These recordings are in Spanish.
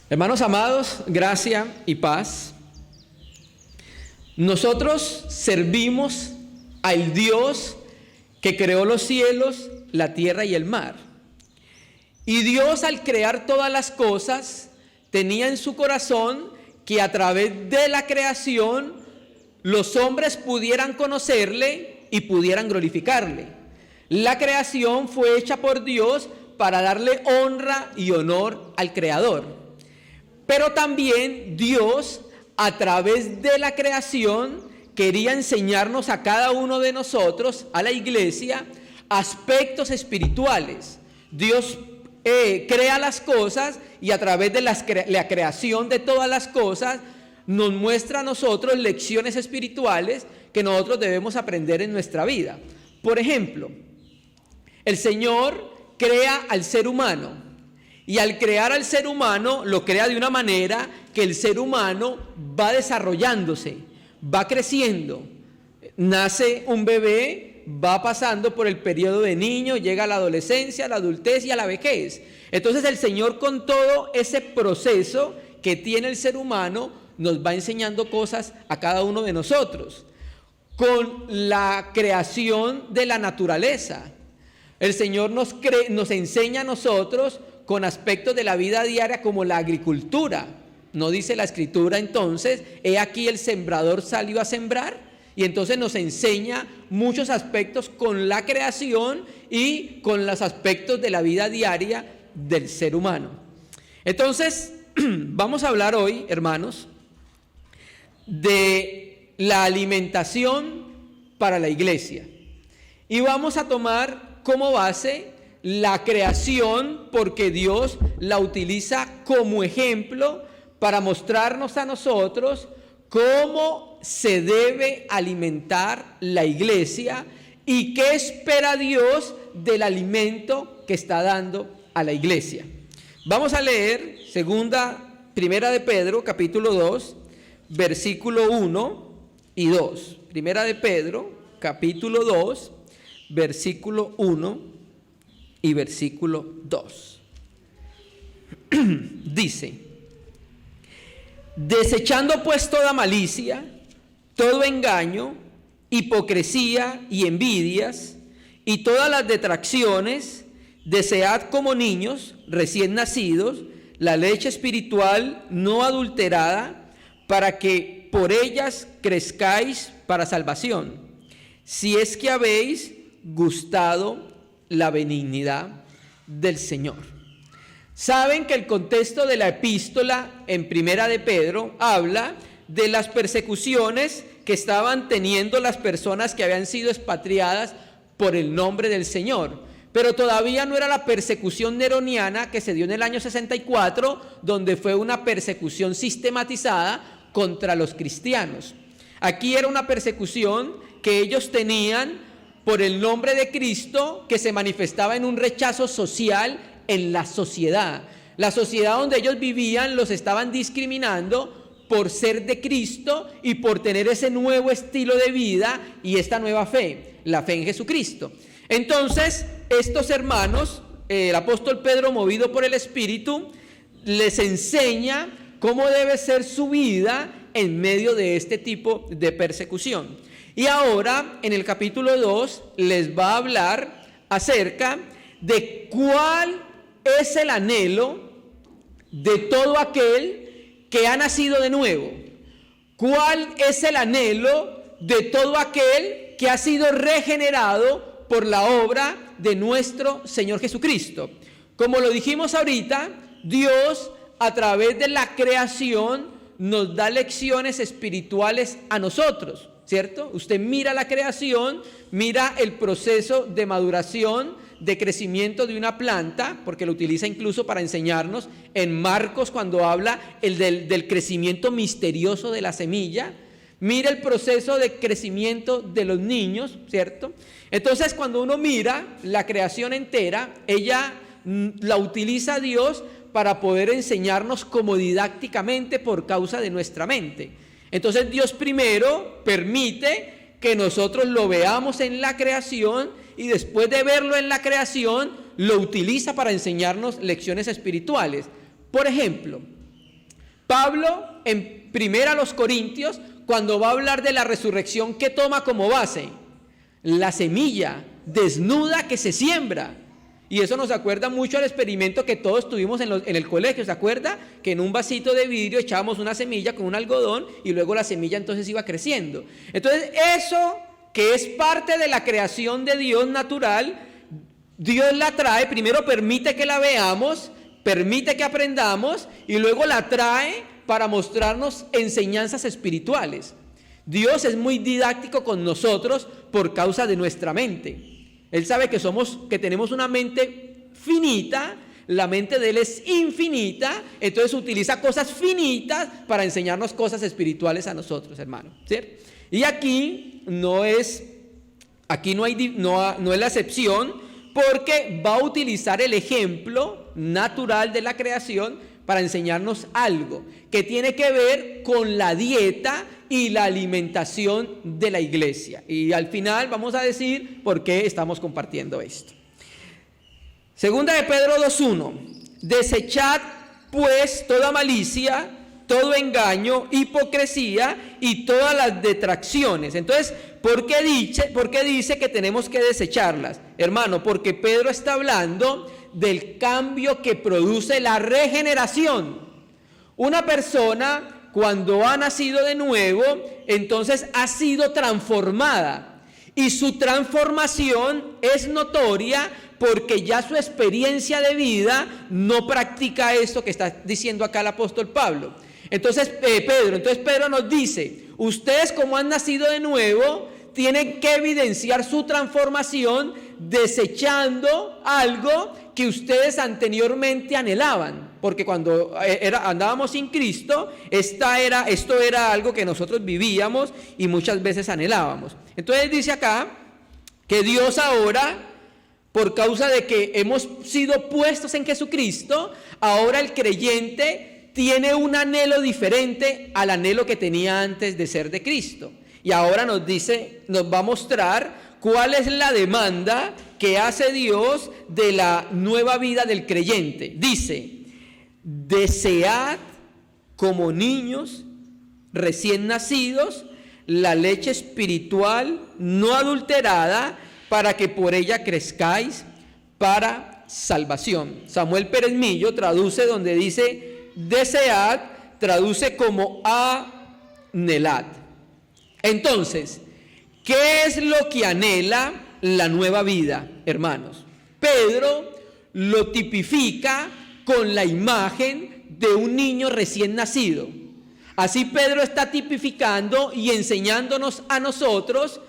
Hermanos amados, gracia y paz. Nosotros servimos al Dios que creó los cielos, la tierra y el mar. Y Dios, al crear todas las cosas, tenía en su corazón que a través de la creación los hombres pudieran conocerle y pudieran glorificarle. La creación fue hecha por Dios para darle honra y honor al Creador. Pero también Dios, a través de la creación, quería enseñarnos a cada uno de nosotros, a la iglesia, aspectos espirituales. Dios crea las cosas y a través de la creación de todas las cosas nos muestra a nosotros lecciones espirituales que nosotros debemos aprender en nuestra vida. Por ejemplo, el Señor crea al ser humano. Y al crear al ser humano, lo crea de una manera que el ser humano va desarrollándose, va creciendo. Nace un bebé, va pasando por el periodo de niño, llega a la adolescencia, a la adultez y a la vejez. Entonces el Señor, con todo ese proceso que tiene el ser humano, nos va enseñando cosas a cada uno de nosotros. Con la creación de la naturaleza, el Señor nos enseña a nosotros con aspectos de la vida diaria como la agricultura. ¿No dice la Escritura entonces, he aquí el sembrador salió a sembrar? Y entonces nos enseña muchos aspectos con la creación y con los aspectos de la vida diaria del ser humano. Entonces, vamos a hablar hoy, hermanos, de la alimentación para la iglesia. Y vamos a tomar como base la creación, porque Dios la utiliza como ejemplo para mostrarnos a nosotros cómo se debe alimentar la iglesia y qué espera Dios del alimento que está dando a la iglesia. Vamos a leer Primera de Pedro, capítulo 2, versículo 1 y 2. Primera de Pedro, capítulo 2, versículo 1 y versículo 2. Dice: desechando pues toda malicia, todo engaño, hipocresía y envidias, y todas las detracciones, desead como niños recién nacidos la leche espiritual no adulterada, para que por ellas crezcáis para salvación, si es que habéis gustado la benignidad del Señor. Saben que el contexto de la epístola en Primera de Pedro habla de las persecuciones que estaban teniendo las personas que habían sido expatriadas por el nombre del Señor. Pero todavía no era la persecución neroniana que se dio en el año 64, donde fue una persecución sistematizada contra los cristianos. Aquí era una persecución que ellos tenían por el nombre de Cristo, que se manifestaba en un rechazo social en la sociedad. La sociedad donde ellos vivían los estaban discriminando por ser de Cristo y por tener ese nuevo estilo de vida y esta nueva fe, la fe en Jesucristo. Entonces, estos hermanos, el apóstol Pedro, movido por el Espíritu, les enseña cómo debe ser su vida en medio de este tipo de persecución. Y ahora, en el capítulo 2, les va a hablar acerca de cuál es el anhelo de todo aquel que ha nacido de nuevo. ¿Cuál es el anhelo de todo aquel que ha sido regenerado por la obra de nuestro Señor Jesucristo? Como lo dijimos ahorita, Dios, a través de la creación, nos da lecciones espirituales a nosotros, ¿cierto? Usted mira la creación, mira el proceso de maduración, de crecimiento de una planta, porque lo utiliza incluso para enseñarnos en Marcos cuando habla del crecimiento misterioso de la semilla. Mira el proceso de crecimiento de los niños, ¿cierto? Entonces, cuando uno mira la creación entera, ella la utiliza Dios para poder enseñarnos como didácticamente por causa de nuestra mente. Entonces Dios primero permite que nosotros lo veamos en la creación y después de verlo en la creación lo utiliza para enseñarnos lecciones espirituales. Por ejemplo, Pablo, en 1 Corintios, cuando va a hablar de la resurrección, ¿qué toma como base? La semilla desnuda que se siembra. Y eso nos acuerda mucho al experimento que todos tuvimos en el colegio. ¿Se acuerda? Que en un vasito de vidrio echábamos una semilla con un algodón y luego la semilla entonces iba creciendo. Entonces eso que es parte de la creación de Dios natural, Dios la trae, primero permite que la veamos, permite que aprendamos y luego la trae para mostrarnos enseñanzas espirituales. Dios es muy didáctico con nosotros por causa de nuestra mente. Él sabe que tenemos una mente finita, la mente de Él es infinita, entonces utiliza cosas finitas para enseñarnos cosas espirituales a nosotros, hermano, ¿cierto? Y aquí no es la excepción, porque va a utilizar el ejemplo natural de la creación para enseñarnos algo que tiene que ver con la dieta y la alimentación de la iglesia. Y al final vamos a decir por qué estamos compartiendo esto. Segunda de Pedro 2:1. Desechad pues toda malicia, todo engaño, hipocresía y todas las detracciones. Entonces, ¿por qué dice que tenemos que desecharlas? Hermano, porque Pedro está hablando del cambio que produce la regeneración. Una persona, cuando ha nacido de nuevo, entonces ha sido transformada. Y su transformación es notoria porque ya su experiencia de vida no practica esto que está diciendo acá el apóstol Pablo. Entonces Pedro nos dice, ustedes como han nacido de nuevo, tienen que evidenciar su transformación desechando algo que ustedes anteriormente anhelaban, porque cuando andábamos sin Cristo, esto era algo que nosotros vivíamos y muchas veces anhelábamos. Entonces dice acá que Dios ahora, por causa de que hemos sido puestos en Jesucristo, ahora el creyente tiene un anhelo diferente al anhelo que tenía antes de ser de Cristo. Y ahora nos va a mostrar cuál es la demanda que hace Dios de la nueva vida del creyente. Dice, desead como niños recién nacidos la leche espiritual no adulterada, para que por ella crezcáis para salvación. Samuel Pérez Millo traduce donde dice desead, traduce como anhelad. Entonces, ¿qué es lo que anhela la nueva vida, hermanos? Pedro lo tipifica con la imagen de un niño recién nacido. Así Pedro está tipificando y enseñándonos a nosotros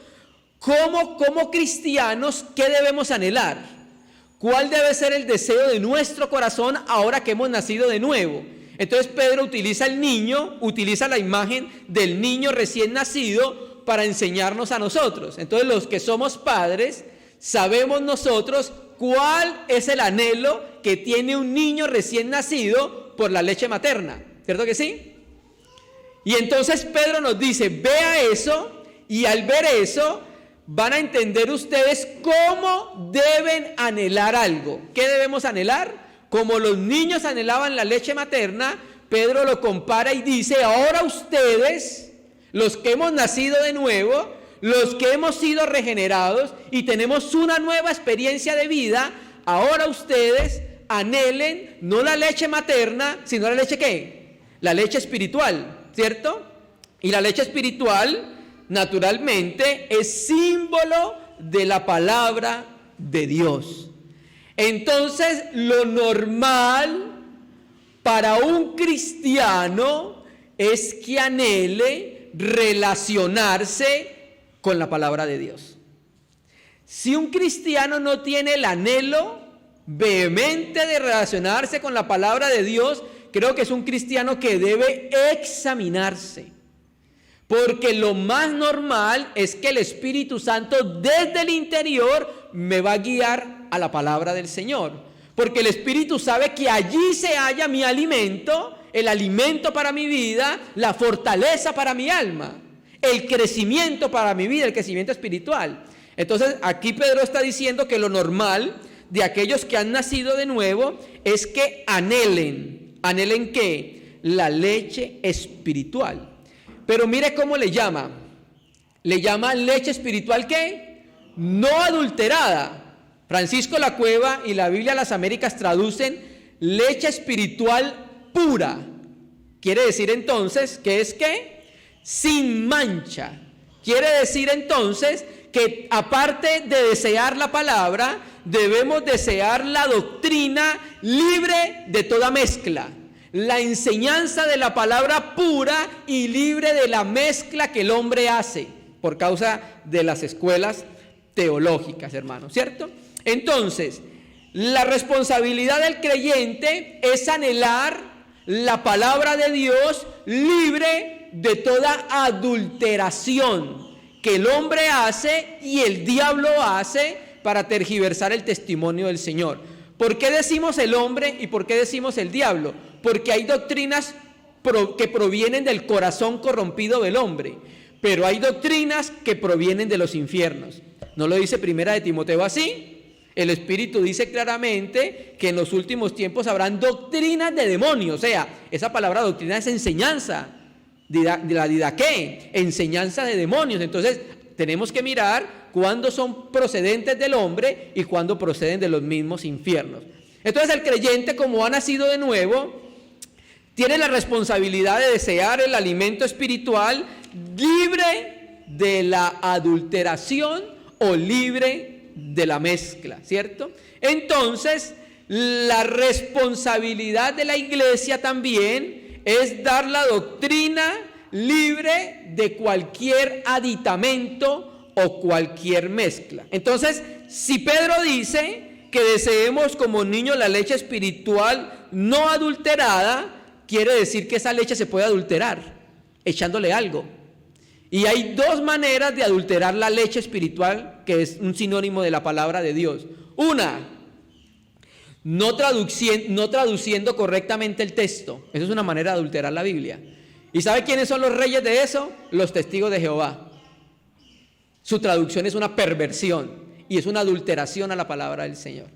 como cristianos qué debemos anhelar. ¿Cuál debe ser el deseo de nuestro corazón ahora que hemos nacido de nuevo? Entonces Pedro utiliza la imagen del niño recién nacido para enseñarnos a nosotros. Entonces los que somos padres sabemos nosotros cuál es el anhelo que tiene un niño recién nacido por la leche materna, ¿cierto que sí? Y entonces Pedro nos dice, vea eso, y al ver eso van a entender ustedes cómo deben anhelar algo. ¿Qué debemos anhelar? Como los niños anhelaban la leche materna, Pedro lo compara y dice, ahora ustedes, los que hemos nacido de nuevo, los que hemos sido regenerados y tenemos una nueva experiencia de vida, ahora ustedes anhelen no la leche materna, sino la leche ¿qué? La leche espiritual, ¿cierto? Y la leche espiritual, naturalmente, es símbolo de la palabra de Dios. Entonces, lo normal para un cristiano es que anhele relacionarse con la palabra de Dios. Si un cristiano no tiene el anhelo vehemente de relacionarse con la palabra de Dios, creo que es un cristiano que debe examinarse. Porque lo más normal es que el Espíritu Santo desde el interior me va a guiar a la palabra del Señor. Porque el Espíritu sabe que allí se halla mi alimento, el alimento para mi vida, la fortaleza para mi alma, el crecimiento para mi vida, el crecimiento espiritual. Entonces aquí Pedro está diciendo que lo normal de aquellos que han nacido de nuevo es que anhelen ¿qué? la leche espiritual. Pero mire cómo le llama. Le llama leche espiritual, ¿qué? No adulterada. Francisco La Cueva y la Biblia de las Américas traducen leche espiritual pura. Quiere decir entonces que es ¿qué? Sin mancha. Quiere decir entonces que aparte de desear la palabra, debemos desear la doctrina libre de toda mezcla. La enseñanza de la palabra pura y libre de la mezcla que el hombre hace por causa de las escuelas teológicas, hermanos, ¿cierto? Entonces, la responsabilidad del creyente es anhelar la palabra de Dios libre de toda adulteración que el hombre hace y el diablo hace para tergiversar el testimonio del Señor. ¿Por qué decimos el hombre y por qué decimos el diablo? Porque hay doctrinas que provienen del corazón corrompido del hombre, pero hay doctrinas que provienen de los infiernos. ¿No lo dice Primera de Timoteo así? El Espíritu dice claramente que en los últimos tiempos habrán doctrinas de demonios. O sea, esa palabra doctrina es enseñanza, la didaqué, enseñanza de demonios. Entonces, tenemos que mirar cuándo son procedentes del hombre y cuándo proceden de los mismos infiernos. Entonces, el creyente, como ha nacido de nuevo, tiene la responsabilidad de desear el alimento espiritual libre de la adulteración o libre de la mezcla, ¿cierto? Entonces, la responsabilidad de la iglesia también es dar la doctrina libre de cualquier aditamento o cualquier mezcla. Entonces, si Pedro dice que deseemos como niños la leche espiritual no adulterada, quiere decir que esa leche se puede adulterar echándole algo. Y hay dos maneras de adulterar la leche espiritual, que es un sinónimo de la palabra de Dios. Una, no traduciendo correctamente el texto. Esa es una manera de adulterar la Biblia. ¿Y sabe quiénes son los reyes de eso? Los testigos de Jehová. Su traducción es una perversión y es una adulteración a la palabra del Señor.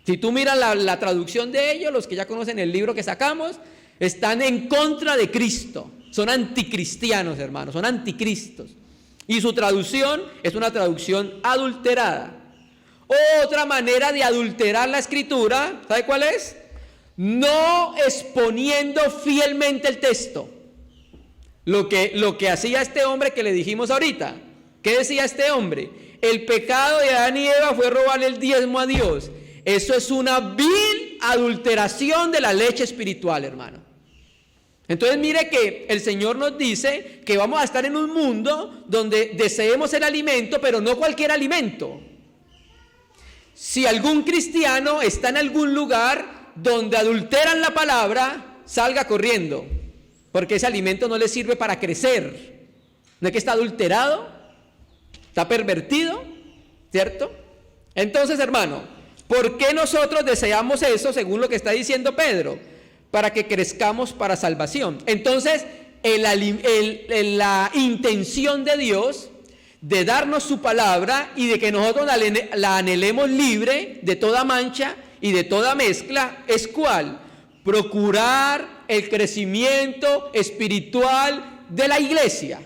Si tú miras la traducción de ellos, los que ya conocen el libro que sacamos, están en contra de Cristo. Son anticristianos, hermanos, son anticristos. Y su traducción es una traducción adulterada. Otra manera de adulterar la escritura, ¿sabe cuál es? No exponiendo fielmente el texto. Lo que hacía este hombre que le dijimos ahorita. ¿Qué decía este hombre? El pecado de Adán y Eva fue robarle el diezmo a Dios. Eso es una vil adulteración de la leche espiritual, hermano. Entonces mire que el Señor nos dice que vamos a estar en un mundo donde deseemos el alimento, pero no cualquier alimento. Si algún cristiano está en algún lugar donde adulteran la palabra, salga corriendo, porque ese alimento no le sirve para crecer. No es que está adulterado, está pervertido, ¿cierto? Entonces, hermano, ¿por qué nosotros deseamos eso según lo que está diciendo Pedro? Para que crezcamos para salvación. Entonces, la intención de Dios de darnos su palabra y de que nosotros la anhelemos libre de toda mancha y de toda mezcla, ¿es cuál? Procurar el crecimiento espiritual de la iglesia.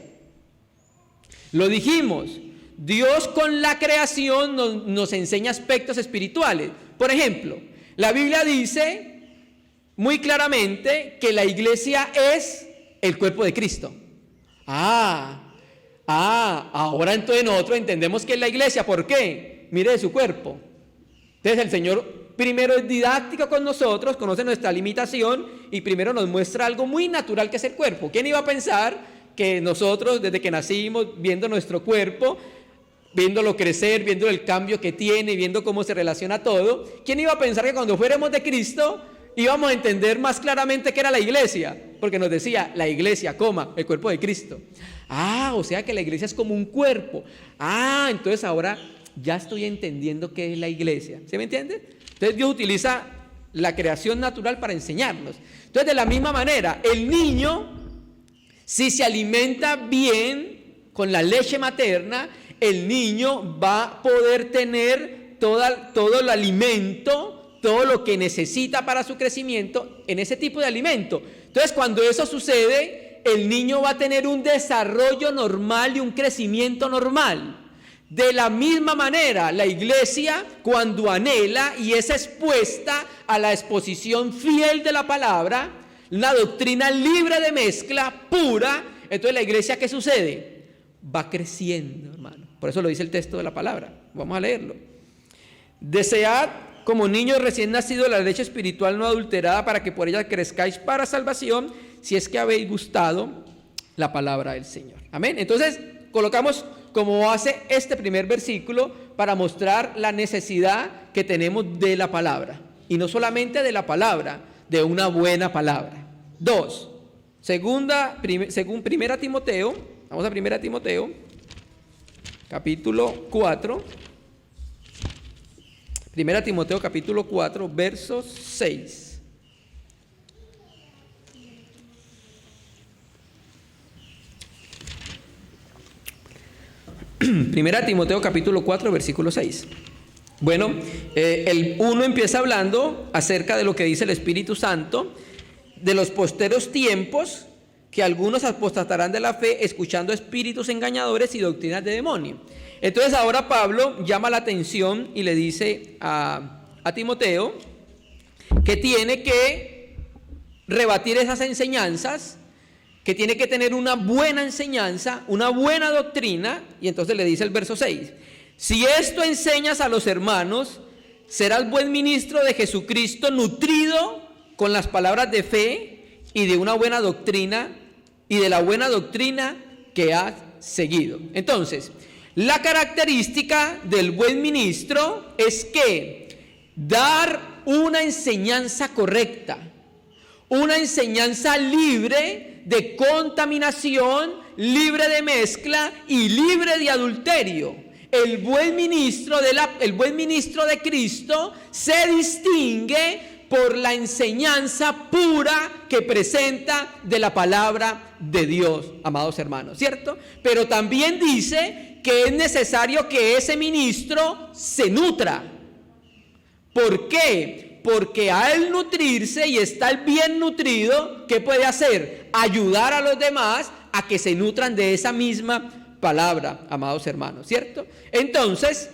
Lo dijimos, Dios con la creación nos enseña aspectos espirituales. Por ejemplo, la Biblia dice muy claramente que la iglesia es el cuerpo de Cristo. Ahora entonces nosotros entendemos que es la iglesia. ¿Por qué? Mire de su cuerpo. Entonces el Señor primero es didáctico con nosotros, conoce nuestra limitación y primero nos muestra algo muy natural que es el cuerpo. ¿Quién iba a pensar que nosotros desde que nacimos, viendo nuestro cuerpo, viéndolo crecer, viendo el cambio que tiene, viendo cómo se relaciona todo, quién iba a pensar que cuando fuéramos de Cristo íbamos a entender más claramente qué era la iglesia? Porque nos decía, la iglesia, el cuerpo de Cristo. O sea que la iglesia es como un cuerpo. Entonces ahora ya estoy entendiendo qué es la iglesia. ¿Sí me entiende? Entonces Dios utiliza la creación natural para enseñarnos. Entonces de la misma manera, el niño, si se alimenta bien con la leche materna, el niño va a poder tener todo el alimento, todo lo que necesita para su crecimiento en ese tipo de alimento. Entonces, cuando eso sucede, el niño va a tener un desarrollo normal y un crecimiento normal. De la misma manera, la iglesia, cuando anhela y es expuesta a la exposición fiel de la palabra, una doctrina libre de mezcla, pura, entonces la iglesia, ¿qué sucede? Va creciendo, hermano. Por eso lo dice el texto de la palabra. Vamos a leerlo. Desead como niños recién nacidos la leche espiritual no adulterada, para que por ella crezcáis para salvación, si es que habéis gustado la palabra del Señor. Amén. Entonces, colocamos como base este primer versículo para mostrar la necesidad que tenemos de la palabra. Y no solamente de la palabra, de una buena palabra. 2. Según Primera Timoteo, vamos a Primera Timoteo, capítulo 4. Primera Timoteo, capítulo 4, versos 6. Primera Timoteo capítulo 4 versículo 6. Bueno, el 1 empieza hablando acerca de lo que dice el Espíritu Santo, de los posteros tiempos, que algunos apostatarán de la fe escuchando espíritus engañadores y doctrinas de demonio. Entonces ahora Pablo llama la atención y le dice a Timoteo que tiene que rebatir esas enseñanzas, que tiene que tener una buena enseñanza, una buena doctrina. Y entonces le dice el verso 6: si esto enseñas a los hermanos, serás buen ministro de Jesucristo, nutrido con las palabras de fe y de una buena doctrina, y de la buena doctrina que has seguido. Entonces, la característica del buen ministro es que dar una enseñanza correcta, una enseñanza libre de contaminación, libre de mezcla y libre de adulterio. El buen ministro de Cristo se distingue por la enseñanza pura que presenta de la palabra de Dios, amados hermanos, ¿cierto? Pero también dice que es necesario que ese ministro se nutra. ¿Por qué? Porque al nutrirse y estar bien nutrido, ¿qué puede hacer? Ayudar a los demás a que se nutran de esa misma palabra, amados hermanos, ¿cierto? Entonces,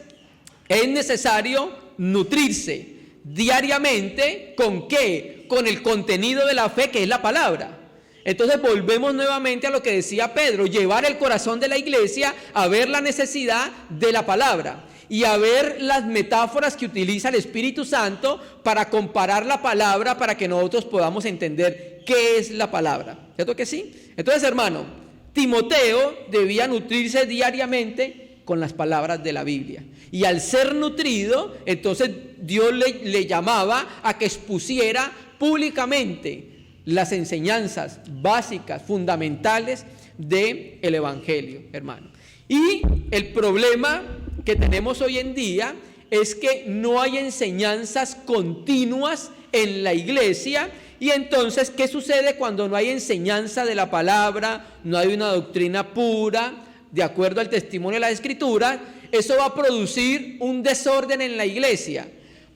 es necesario nutrirse diariamente. ¿Con qué? Con el contenido de la fe, que es la palabra. Entonces volvemos nuevamente a lo que decía Pedro: llevar el corazón de la iglesia a ver la necesidad de la palabra y a ver las metáforas que utiliza el Espíritu Santo para comparar la palabra, para que nosotros podamos entender qué es la palabra. ¿Cierto que sí? Entonces, hermano, Timoteo debía nutrirse diariamente con las palabras de la Biblia. Y al ser nutrido, entonces Dios le llamaba a que expusiera públicamente las enseñanzas básicas, fundamentales del Evangelio, hermano. Y el problema que tenemos hoy en día es que no hay enseñanzas continuas en la iglesia. Y entonces, ¿qué sucede cuando no hay enseñanza de la palabra? No hay una doctrina pura, de acuerdo al testimonio de la Escritura. Eso va a producir un desorden en la iglesia.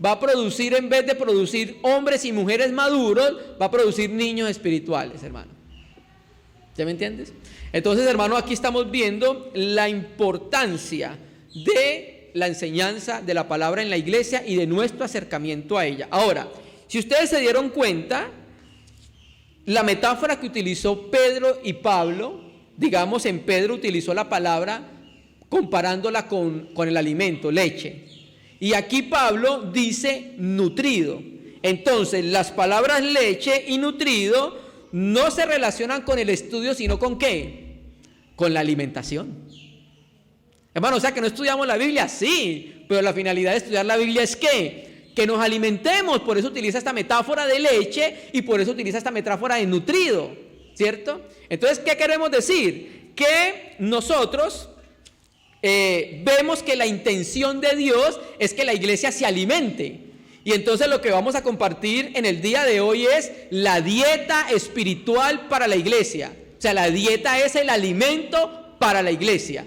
Va a producir, en vez de producir hombres y mujeres maduros, va a producir niños espirituales, hermano. ¿Ya me entiendes? Entonces, hermano, aquí estamos viendo la importancia de la enseñanza de la palabra en la iglesia y de nuestro acercamiento a ella. Ahora, si ustedes se dieron cuenta, la metáfora que utilizó Pedro y Pablo, digamos, en Pedro utilizó la palabra comparándola con el alimento, leche. Y aquí Pablo dice nutrido. Entonces, las palabras leche y nutrido no se relacionan con el estudio, sino ¿con qué? Con la alimentación. Hermano, o sea que no estudiamos la Biblia, sí, pero la finalidad de estudiar la Biblia es ¿qué? Que nos alimentemos. Por eso utiliza esta metáfora de leche y por eso utiliza esta metáfora de nutrido, ¿cierto? Entonces, ¿qué queremos decir? Que nosotros vemos que la intención de Dios es que la iglesia se alimente. Y entonces lo que vamos a compartir en el día de hoy es la dieta espiritual para la iglesia. O sea, la dieta es el alimento para la iglesia,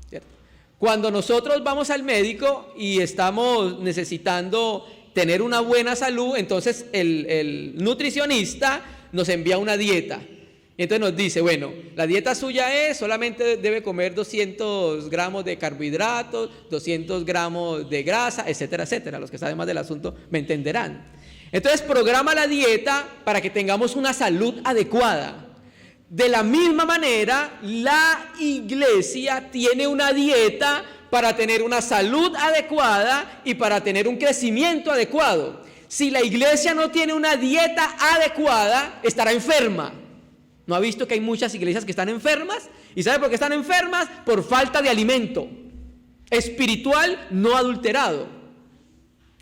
¿cierto? Cuando nosotros vamos al médico y estamos necesitando tener una buena salud, entonces el nutricionista nos envía una dieta. Y entonces nos dice, bueno, la dieta suya es, solamente debe comer 200 gramos de carbohidratos, 200 gramos de grasa, etcétera, etcétera. Los que saben más del asunto me entenderán. Entonces programa la dieta para que tengamos una salud adecuada. De la misma manera, la iglesia tiene una dieta para tener una salud adecuada y para tener un crecimiento adecuado. Si la iglesia no tiene una dieta adecuada, estará enferma. ¿No ha visto que hay muchas iglesias que están enfermas? ¿Y sabe por qué están enfermas? Por falta de alimento espiritual no adulterado,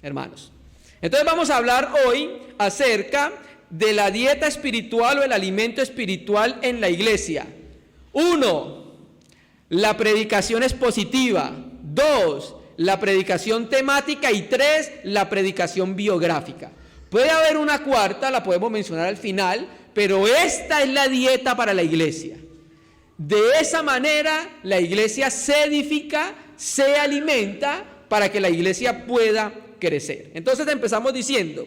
hermanos. Entonces vamos a hablar hoy acerca de la dieta espiritual o el alimento espiritual en la iglesia. 1. La predicación expositiva. 2. La predicación temática. Y 3. La predicación biográfica. Puede haber una cuarta, la podemos mencionar al final, pero esta es la dieta para la iglesia. De esa manera la iglesia se edifica, se alimenta para que la iglesia pueda crecer. Entonces empezamos diciendo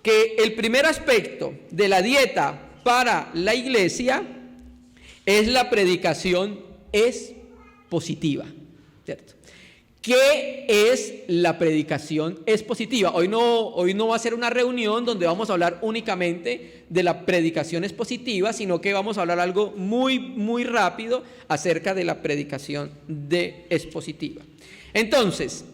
que el primer aspecto de la dieta para la iglesia es la predicación expositiva, ¿cierto? ¿Qué es la predicación expositiva? Hoy no va a ser una reunión donde vamos a hablar únicamente de la predicación expositiva, sino que vamos a hablar algo muy rápido acerca de la predicación expositiva. Entonces,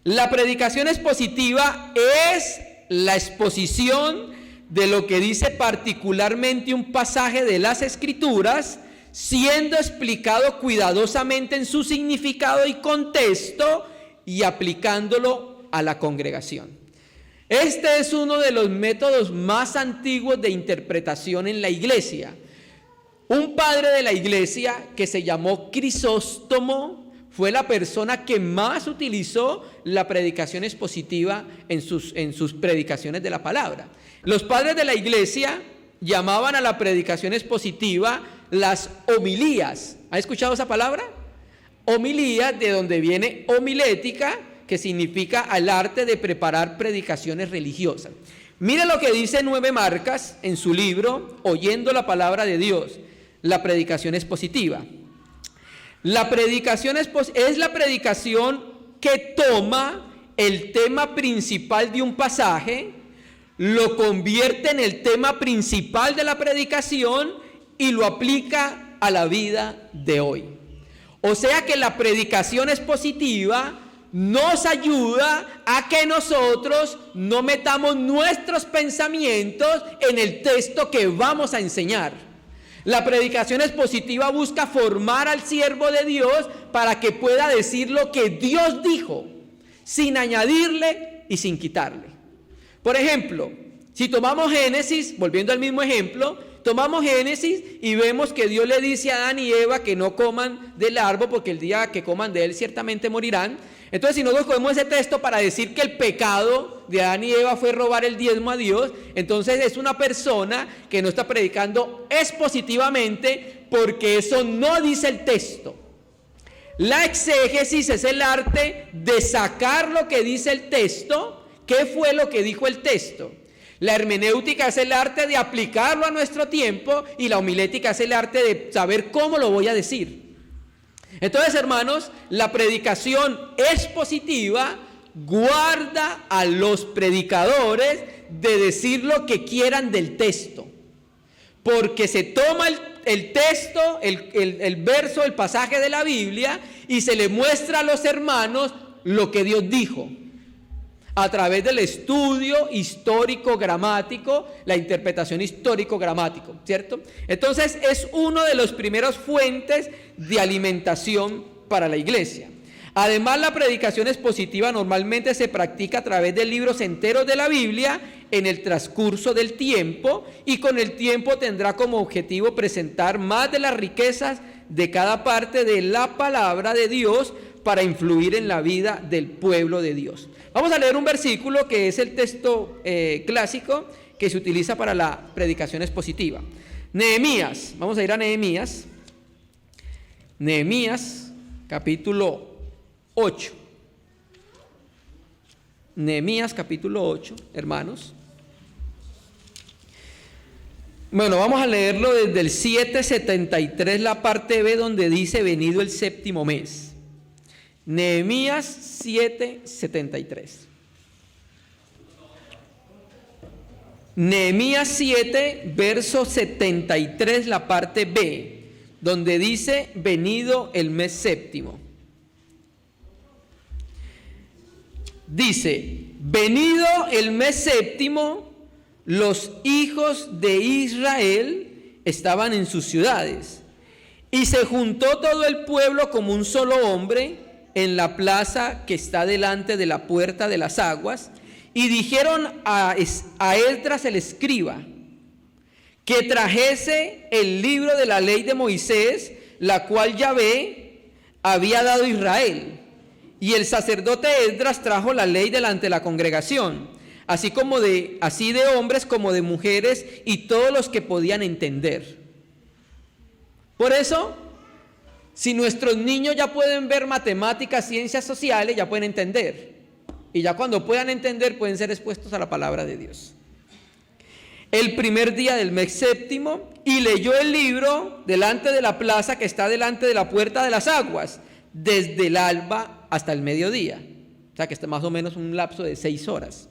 la predicación expositiva es la exposición de lo que dice particularmente un pasaje de las Escrituras, siendo explicado cuidadosamente en su significado y contexto y aplicándolo a la congregación. Este es uno de los métodos más antiguos de interpretación en la iglesia. Un padre de la iglesia que se llamó Crisóstomo fue la persona que más utilizó la predicación expositiva en sus predicaciones de la palabra. Los padres de la iglesia llamaban a la predicación expositiva las homilías. ¿Ha escuchado esa palabra? Homilía, de donde viene homilética, que significa al arte de preparar predicaciones religiosas. Mire lo que dice 9 Marcas en su libro Oyendo la Palabra de Dios, la predicación expositiva. La predicación es la predicación que toma el tema principal de un pasaje, lo convierte en el tema principal de la predicación y lo aplica a la vida de hoy. O sea que la predicación expositiva nos ayuda a que nosotros no metamos nuestros pensamientos en el texto que vamos a enseñar. La predicación expositiva busca formar al siervo de Dios para que pueda decir lo que Dios dijo, sin añadirle y sin quitarle. Por ejemplo, si tomamos Génesis, volviendo al mismo ejemplo, tomamos Génesis y vemos que Dios le dice a Adán y Eva que no coman del árbol porque el día que coman de él ciertamente morirán. Entonces, si nosotros cogemos ese texto para decir que el pecado de Adán y Eva fue robar el diezmo a Dios, entonces es una persona que no está predicando expositivamente porque eso no dice el texto. La exégesis es el arte de sacar lo que dice el texto, qué fue lo que dijo el texto. La hermenéutica es el arte de aplicarlo a nuestro tiempo y la homilética es el arte de saber cómo lo voy a decir. Entonces, hermanos, la predicación expositiva guarda a los predicadores de decir lo que quieran del texto, porque se toma el texto, el verso, el pasaje de la Biblia y se le muestra a los hermanos lo que Dios dijo a través del estudio histórico-gramático, la interpretación histórico-gramático, ¿cierto? Entonces es uno de los primeros fuentes de alimentación para la iglesia. Además, la predicación expositiva normalmente se practica a través de libros enteros de la Biblia en el transcurso del tiempo, y con el tiempo tendrá como objetivo presentar más de las riquezas de cada parte de la palabra de Dios para influir en la vida del pueblo de Dios. Vamos a leer un versículo que es el texto clásico que se utiliza para la predicación expositiva. Nehemías, vamos a ir a Nehemías. Nehemías, capítulo 8. Nehemías, capítulo 8, hermanos. Bueno, vamos a leerlo desde el 7:73, la parte B, donde dice venido el séptimo mes. Nehemías 7:73. Nehemías 7, verso 73, la parte B, donde dice venido el mes séptimo. Dice, venido el mes séptimo, los hijos de Israel estaban en sus ciudades, y se juntó todo el pueblo como un solo hombre en la plaza que está delante de la puerta de las aguas, y dijeron a Esdras el escriba que trajese el libro de la ley de Moisés, la cual Yahvé había dado a Israel. Y el sacerdote Esdras trajo la ley delante de la congregación, así de hombres como de mujeres, y todos los que podían entender. Por eso, si nuestros niños ya pueden ver matemáticas, ciencias sociales, ya pueden entender. Y ya cuando puedan entender, pueden ser expuestos a la palabra de Dios. El primer día del mes séptimo, y leyó el libro delante de la plaza que está delante de la puerta de las aguas, desde el alba hasta el mediodía. O sea que está más o menos un lapso de 6 horas.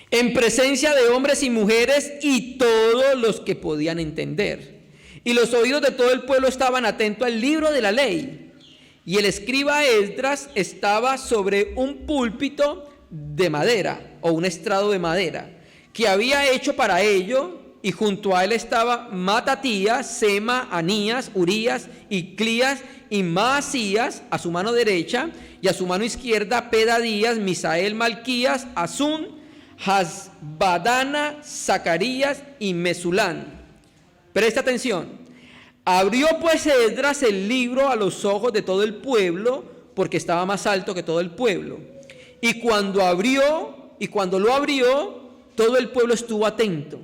En presencia de hombres y mujeres y todos los que podían entender. Y los oídos de todo el pueblo estaban atentos al libro de la ley. Y el escriba Esdras estaba sobre un púlpito de madera, o un estrado de madera, que había hecho para ello, y junto a él estaba Matatías, Sema, Anías, Urías, Iclías y Maasías a su mano derecha, y a su mano izquierda Pedadías, Misael, Malquías, Azún, Hasbadana, Zacarías y Mesulán. Presta atención. Abrió pues Esdras el libro a los ojos de todo el pueblo, porque estaba más alto que todo el pueblo. Y cuando lo abrió, todo el pueblo estuvo atento.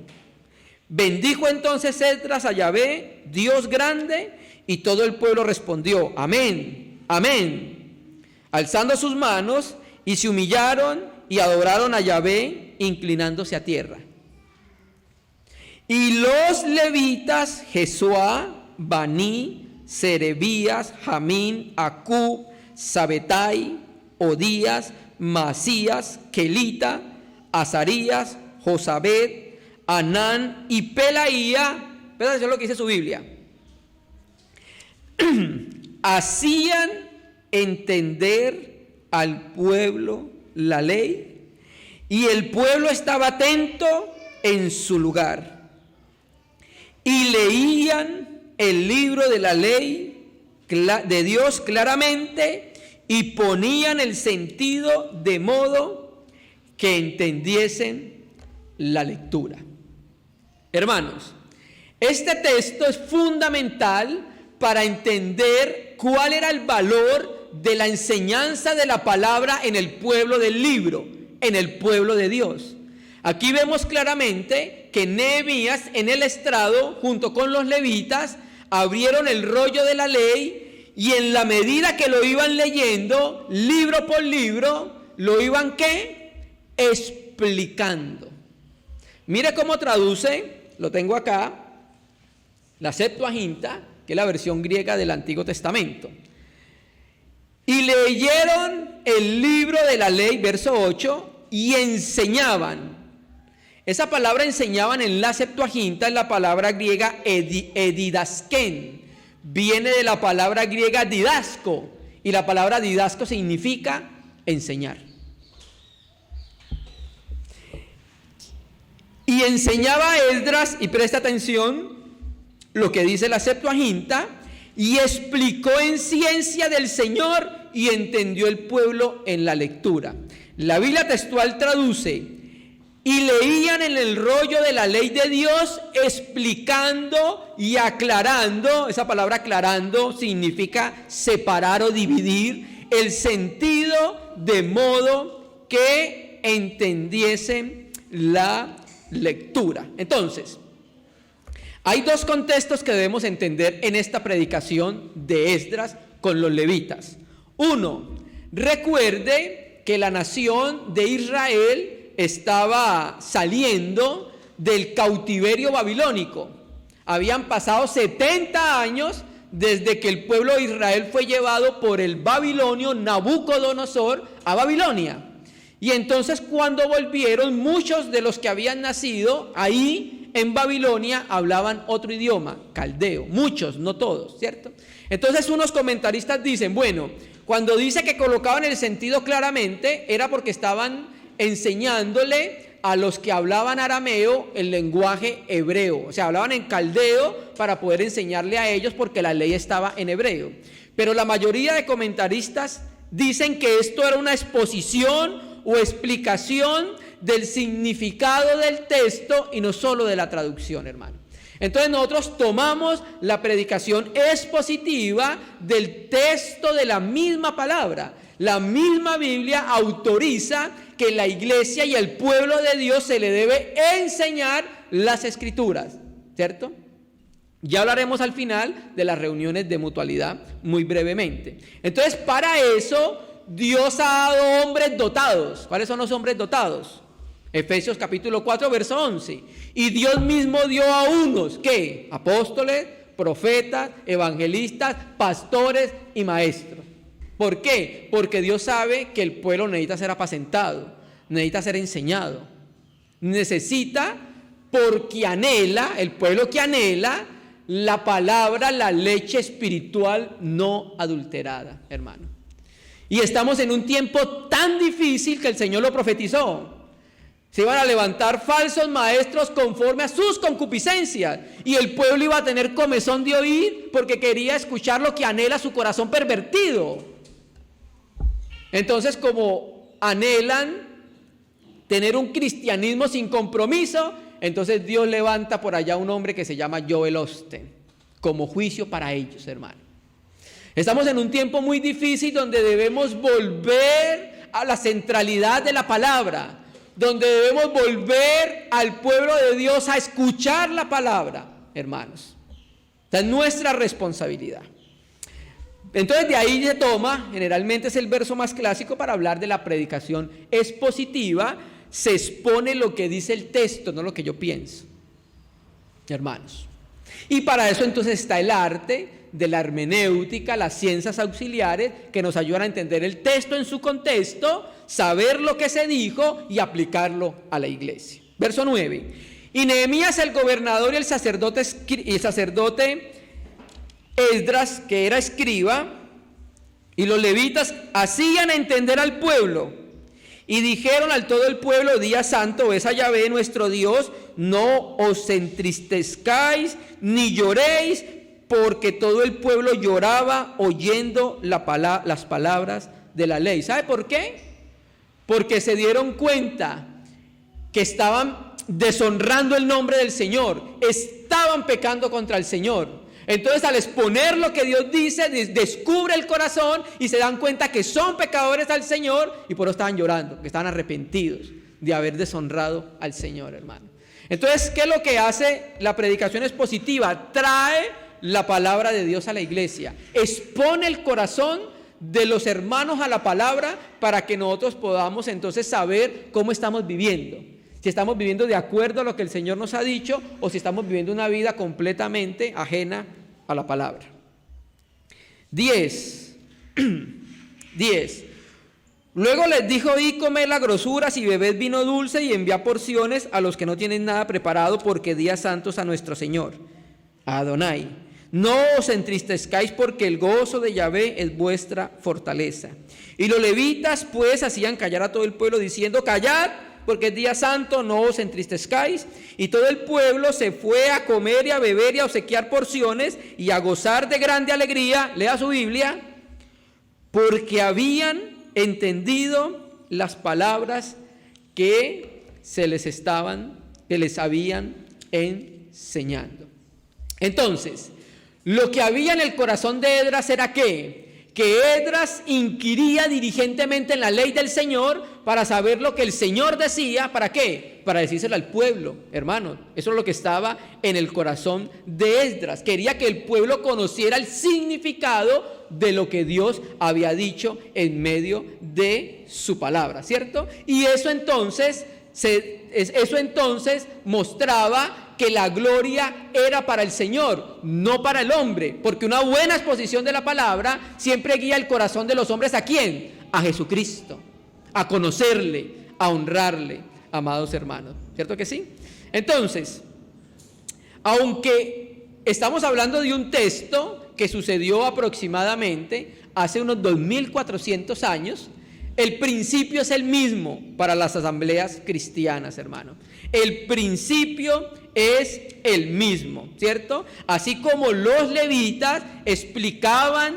Bendijo entonces Esdras a Yahvé, Dios grande, y todo el pueblo respondió, amén, amén, alzando sus manos, y se humillaron y adoraron a Yahvé, inclinándose a tierra. Y los levitas, Jesuá, Baní, Serebías, Jamín, Acub, Sabetai, Odías, Masías, Kelita, Azarías, Josabed, Anán y Pelaía. Pero eso es lo que dice su Biblia. Hacían entender al pueblo la ley, y el pueblo estaba atento en su lugar, y leían el libro de la ley de Dios claramente, y ponían el sentido de modo que entendiesen la lectura. Hermanos, este texto es fundamental para entender cuál era el valor de la enseñanza de la palabra en el pueblo del libro, en el pueblo de Dios. Aquí vemos claramente que Nehemías en el estrado, junto con los levitas, abrieron el rollo de la ley, y en la medida que lo iban leyendo, libro por libro, lo iban ¿qué? Explicando. Mire cómo traduce, lo tengo acá, la Septuaginta, que es la versión griega del Antiguo Testamento. Y leyeron el libro de la ley, verso 8, y enseñaban. Esa palabra enseñaban en la Septuaginta es la palabra griega edidasken. Viene de la palabra griega didasco, y la palabra didasco significa enseñar. Y enseñaba a Esdras, y presta atención lo que dice la Septuaginta, y explicó en ciencia del Señor, y entendió el pueblo en la lectura. La Biblia textual traduce, y leían en el rollo de la ley de Dios, explicando y aclarando. Esa palabra aclarando significa separar o dividir el sentido, de modo que entendiesen la lectura. Entonces, hay dos contextos que debemos entender en esta predicación de Esdras con los levitas. Uno, recuerde que la nación de Israel estaba saliendo del cautiverio babilónico. Habían pasado 70 años desde que el pueblo de Israel fue llevado por el babilonio Nabucodonosor a Babilonia. Y entonces cuando volvieron, muchos de los que habían nacido ahí en Babilonia hablaban otro idioma, caldeo. Muchos, no todos, ¿cierto? Entonces unos comentaristas dicen, bueno, cuando dice que colocaban el sentido claramente, era porque estaban enseñándole a los que hablaban arameo el lenguaje hebreo. O sea, hablaban en caldeo para poder enseñarle a ellos porque la ley estaba en hebreo. Pero la mayoría de comentaristas dicen que esto era una exposición o explicación del significado del texto y no solo de la traducción, hermano. Entonces nosotros tomamos la predicación expositiva del texto de la misma palabra. La misma Biblia autoriza que la iglesia y el pueblo de Dios se le debe enseñar las escrituras, ¿cierto? Ya hablaremos al final de las reuniones de mutualidad muy brevemente. Entonces, para eso Dios ha dado hombres dotados. ¿Cuáles son los hombres dotados? Efesios capítulo 4, verso 11. Y Dios mismo dio a unos, ¿qué? Apóstoles, profetas, evangelistas, pastores y maestros. ¿Por qué? Porque Dios sabe que el pueblo necesita ser apacentado, necesita ser enseñado. Necesita, porque anhela, el pueblo que anhela la palabra, la leche espiritual no adulterada, hermano. Y estamos en un tiempo tan difícil que el Señor lo profetizó. Se iban a levantar falsos maestros conforme a sus concupiscencias. Y el pueblo iba a tener comezón de oír porque quería escuchar lo que anhela su corazón pervertido. Entonces, como anhelan tener un cristianismo sin compromiso, entonces Dios levanta por allá un hombre que se llama Joel Osteen como juicio para ellos, hermano. Estamos en un tiempo muy difícil donde debemos volver a la centralidad de la palabra, donde debemos volver al pueblo de Dios a escuchar la palabra, hermanos. Esta es nuestra responsabilidad. Entonces de ahí se toma, generalmente es el verso más clásico para hablar de la predicación expositiva. Se expone lo que dice el texto, no lo que yo pienso, hermanos. Y para eso entonces está el arte de la hermenéutica, las ciencias auxiliares que nos ayudan a entender el texto en su contexto, saber lo que se dijo y aplicarlo a la iglesia. Verso 9. Y Nehemías el gobernador y el sacerdote Esdras, que era escriba, y los levitas hacían entender al pueblo. Y dijeron al todo el pueblo: día santo es a Yahvé nuestro Dios, no os entristezcáis ni lloréis, porque todo el pueblo lloraba oyendo las palabras de la ley. ¿Sabe por qué? Porque se dieron cuenta que estaban deshonrando el nombre del Señor, estaban pecando contra el Señor. Entonces, al exponer lo que Dios dice, descubre el corazón y se dan cuenta que son pecadores al Señor, y por eso estaban llorando, que estaban arrepentidos de haber deshonrado al Señor, hermano. Entonces, ¿qué es lo que hace la predicación expositiva? Trae la palabra de Dios a la iglesia, expone el corazón de los hermanos a la palabra para que nosotros podamos entonces saber cómo estamos viviendo. Si estamos viviendo de acuerdo a lo que el Señor nos ha dicho o si estamos viviendo una vida completamente ajena a la palabra. 10. Luego les dijo: y comed las grosuras y bebed vino dulce y enviad porciones a los que no tienen nada preparado, porque días santos a nuestro Señor, a Adonai. No os entristezcáis, porque el gozo de Yahvé es vuestra fortaleza. Y los levitas pues hacían callar a todo el pueblo, diciendo: callad, porque es día santo, no os entristezcáis. Y todo el pueblo se fue a comer y a beber y a obsequiar porciones y a gozar de grande alegría. Lea su Biblia. Porque habían entendido las palabras que les habían enseñando. Entonces, lo que había en el corazón de Esdras era que Esdras inquiría diligentemente en la ley del Señor para saber lo que el Señor decía. ¿Para qué? Para decírselo al pueblo, hermanos. Eso es lo que estaba en el corazón de Esdras. Quería que el pueblo conociera el significado de lo que Dios había dicho en medio de su palabra, ¿cierto? Y eso entonces eso entonces mostraba que la gloria era para el Señor, no para el hombre, porque una buena exposición de la palabra siempre guía el corazón de los hombres. ¿A quién? A Jesucristo, a conocerle, a honrarle, amados hermanos. ¿Cierto que sí? Entonces, aunque estamos hablando de un texto que sucedió aproximadamente hace unos 2400 años, el principio es el mismo para las asambleas cristianas, hermano. El principio es el mismo, ¿cierto? Así como los levitas explicaban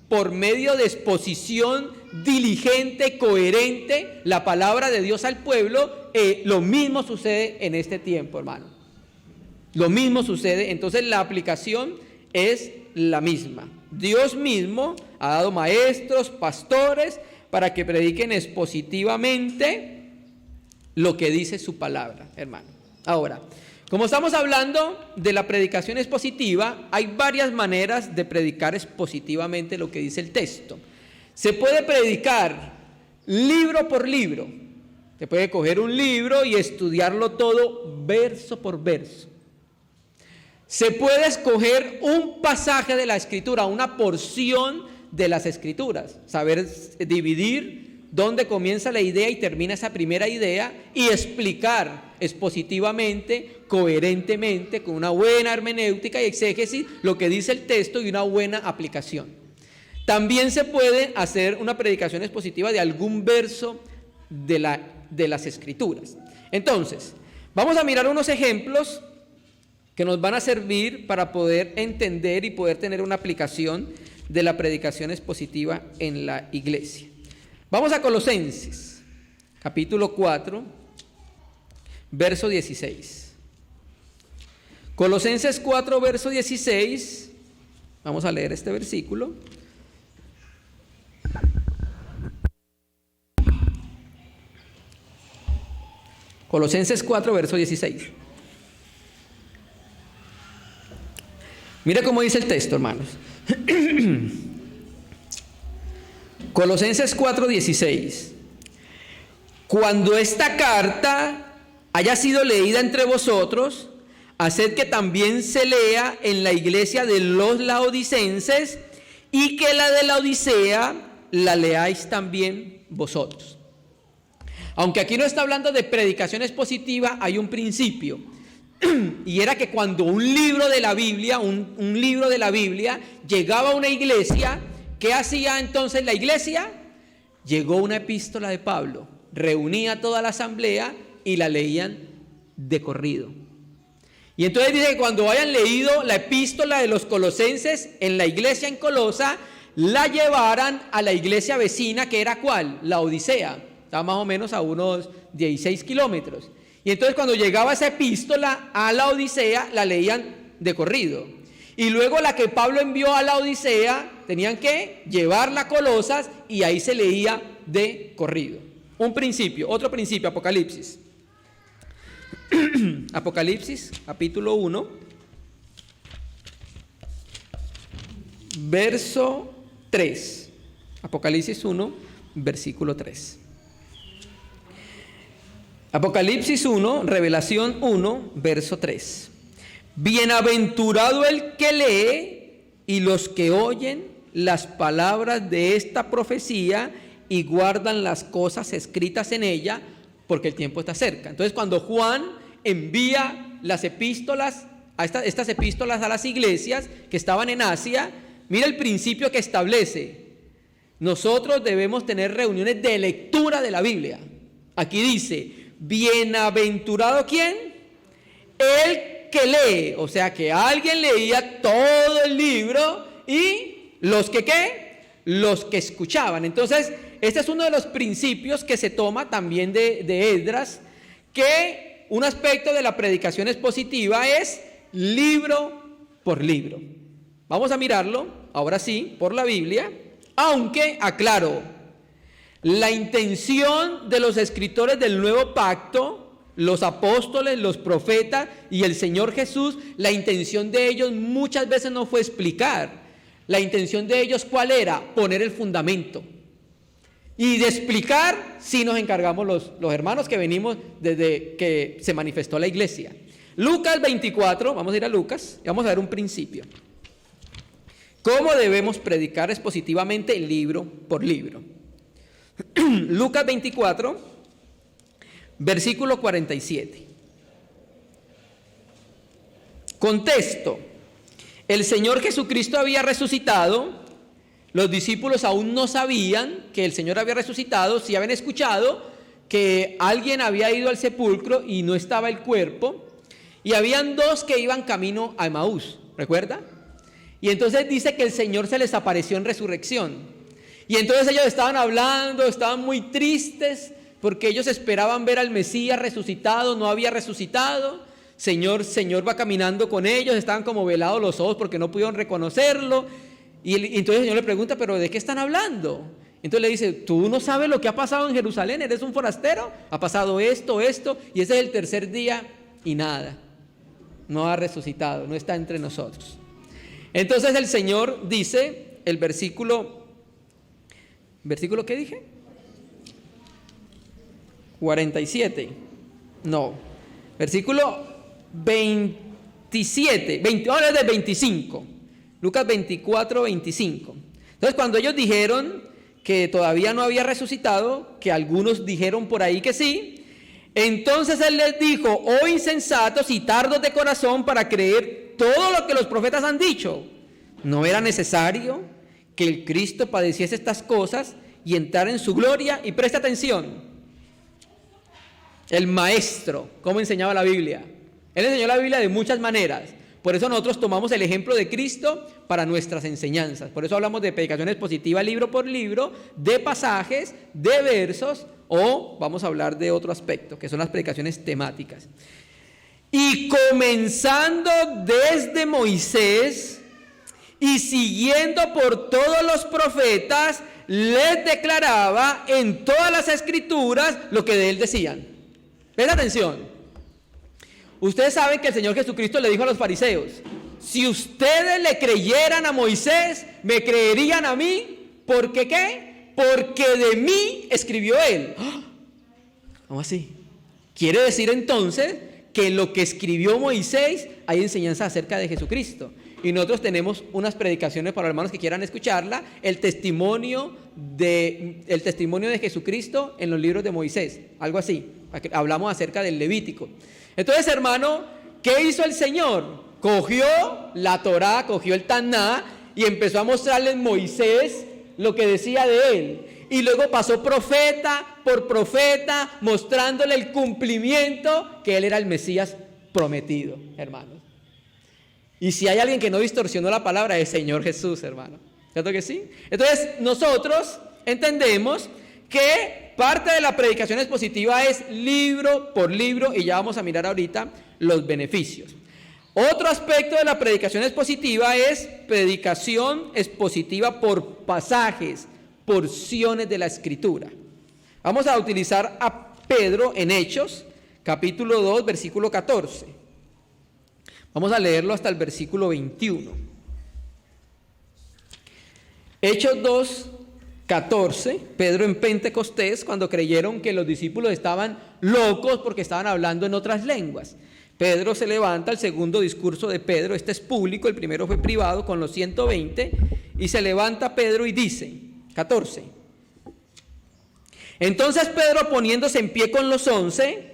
por medio de exposición diligente, coherente, la palabra de Dios al pueblo, lo mismo sucede en este tiempo, hermano. Lo mismo sucede, entonces la aplicación es la misma. Dios mismo ha dado maestros, pastores, para que prediquen expositivamente lo que dice su palabra, hermano. Ahora, como estamos hablando de la predicación expositiva, hay varias maneras de predicar expositivamente lo que dice el texto. Se puede predicar libro por libro. Se puede coger un libro y estudiarlo todo verso por verso. Se puede escoger un pasaje de la Escritura, una porción de las Escrituras, saber dividir dónde comienza la idea y termina esa primera idea y explicar expositivamente, coherentemente, con una buena hermenéutica y exégesis lo que dice el texto y una buena aplicación. También se puede hacer una predicación expositiva de algún verso de las Escrituras. Entonces, vamos a mirar unos ejemplos que nos van a servir para poder entender y poder tener una aplicación de la predicación expositiva en la iglesia. Vamos a Colosenses, capítulo 4, verso 16. Colosenses 4, verso 16. Vamos a leer este versículo. Colosenses 4, verso 16. Mira cómo dice el texto, hermanos. Colosenses 4:16. Cuando esta carta haya sido leída entre vosotros, haced que también se lea en la iglesia de los laodicenses, y que la de la Odisea la leáis también vosotros. Aunque aquí no está hablando de predicación expositiva, hay un principio. Y era que cuando un libro de la Biblia, un libro de la Biblia llegaba a una iglesia, ¿qué hacía entonces la iglesia? Llegó una epístola de Pablo, reunía a toda la asamblea y la leían de corrido. Y entonces dice que cuando hayan leído la epístola de los colosenses en la iglesia en Colosa, la llevaran a la iglesia vecina, que era ¿cuál? La Odisea. Estaba más o menos a unos 16 kilómetros. Y entonces cuando llegaba esa epístola a la Odisea, la leían de corrido. Y luego la que Pablo envió a la Odisea, tenían que llevarla a Colosas y ahí se leía de corrido. Un principio, otro principio, Apocalipsis. Apocalipsis, capítulo 1, verso 3. Apocalipsis 1, versículo 3. Apocalipsis 1, Revelación 1, verso 3. Bienaventurado el que lee y los que oyen las palabras de esta profecía y guardan las cosas escritas en ella, porque el tiempo está cerca. Entonces, cuando Juan envía las epístolas, estas epístolas a las iglesias que estaban en Asia, mira el principio que establece. Nosotros debemos tener reuniones de lectura de la Biblia. Aquí dice: bienaventurado ¿quién? El que lee. O sea que alguien leía todo el libro y los que ¿qué? Los que escuchaban. Entonces este es uno de los principios que se toma también de Esdras, que un aspecto de la predicación expositiva es libro por libro. Vamos a mirarlo ahora sí por la Biblia, aunque aclaro, la intención de los escritores del Nuevo Pacto, los apóstoles, los profetas y el Señor Jesús, la intención de ellos muchas veces no fue explicar. La intención de ellos, ¿cuál era? Poner el fundamento. Y de explicar, sí nos encargamos los hermanos que venimos desde que se manifestó la iglesia. Lucas 24, vamos a ir a Lucas y vamos a ver un principio. ¿Cómo debemos predicar expositivamente libro por libro? Lucas 24, versículo 47. Contexto: el Señor Jesucristo había resucitado. Los discípulos aún no sabían que el Señor había resucitado. Sí habían escuchado que alguien había ido al sepulcro y no estaba el cuerpo. Y habían dos que iban camino a Emaús, ¿recuerda? Y entonces dice que el Señor se les apareció en resurrección. Y entonces ellos estaban hablando, estaban muy tristes porque ellos esperaban ver al Mesías resucitado, no había resucitado. Señor va caminando con ellos, estaban como velados los ojos porque no pudieron reconocerlo. Y entonces el Señor le pregunta, ¿pero de qué están hablando? Entonces le dice, ¿tú no sabes lo que ha pasado en Jerusalén? ¿Eres un forastero? Ha pasado esto, y ese es el tercer día y nada. No ha resucitado, no está entre nosotros. Entonces el Señor dice, el versículo ¿qué dije? 47. No, versículo 27, ahora es del 25. Lucas 24, 25. Entonces cuando ellos dijeron que todavía no había resucitado, que algunos dijeron por ahí que sí, entonces Él les dijo, oh insensatos y tardos de corazón para creer todo lo que los profetas han dicho. ¿No era necesario que el Cristo padeciese estas cosas y entrara en su gloria? Y presta atención, el maestro, ¿cómo enseñaba la Biblia? Él enseñó la Biblia de muchas maneras. Por eso nosotros tomamos el ejemplo de Cristo para nuestras enseñanzas. Por eso hablamos de predicación expositiva libro por libro, de pasajes, de versos, o vamos a hablar de otro aspecto, que son las predicaciones temáticas. Y comenzando desde Moisés y siguiendo por todos los profetas, les declaraba en todas las escrituras lo que de él decían. Presta atención. Ustedes saben que el Señor Jesucristo le dijo a los fariseos, si ustedes le creyeran a Moisés, me creerían a mí. ¿Por qué qué? Porque de mí escribió él. ¿Cómo así? Quiere decir entonces que en lo que escribió Moisés hay enseñanza acerca de Jesucristo. Y nosotros tenemos unas predicaciones para los hermanos que quieran escucharla, el testimonio de Jesucristo en los libros de Moisés, algo así. Hablamos acerca del Levítico. Entonces, hermano, ¿qué hizo el Señor? Cogió la Torá, cogió el Taná y empezó a mostrarle en Moisés lo que decía de él. Y luego pasó profeta por profeta, mostrándole el cumplimiento que él era el Mesías prometido, hermanos. Y si hay alguien que no distorsionó la palabra, es el Señor Jesús, hermano. ¿Cierto que sí? Entonces, nosotros entendemos que parte de la predicación expositiva es libro por libro, y ya vamos a mirar ahorita los beneficios. Otro aspecto de la predicación expositiva es predicación expositiva por pasajes, porciones de la Escritura. Vamos a utilizar a Pedro en Hechos, capítulo 2, versículo 14. Vamos a leerlo hasta el versículo 21. Hechos 2, 14, Pedro en Pentecostés, cuando creyeron que los discípulos estaban locos porque estaban hablando en otras lenguas. Pedro se levanta, el segundo discurso de Pedro, este es público, el primero fue privado con los 120, y se levanta Pedro y dice, 14. Entonces Pedro, poniéndose en pie con los 11,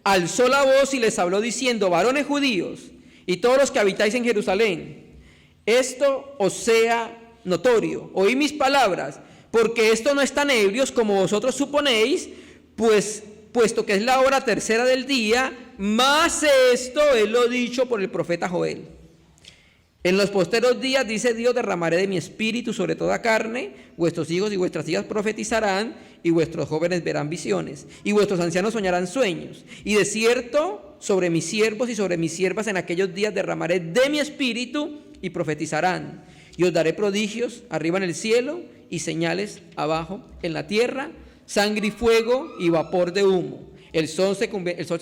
alzó la voz y les habló diciendo, varones judíos y todos los que habitáis en Jerusalén, esto os sea notorio, oí mis palabras, porque esto no están ebrios como vosotros suponéis, puesto que es la hora tercera del día, más esto es lo dicho por el profeta Joel. En los posteros días, dice Dios, derramaré de mi espíritu sobre toda carne, vuestros hijos y vuestras hijas profetizarán, y vuestros jóvenes verán visiones, y vuestros ancianos soñarán sueños, y de cierto sobre mis siervos y sobre mis siervas en aquellos días derramaré de mi espíritu, y profetizarán, y os daré prodigios arriba en el cielo, y señales abajo en la tierra, sangre y fuego y vapor de humo. El sol se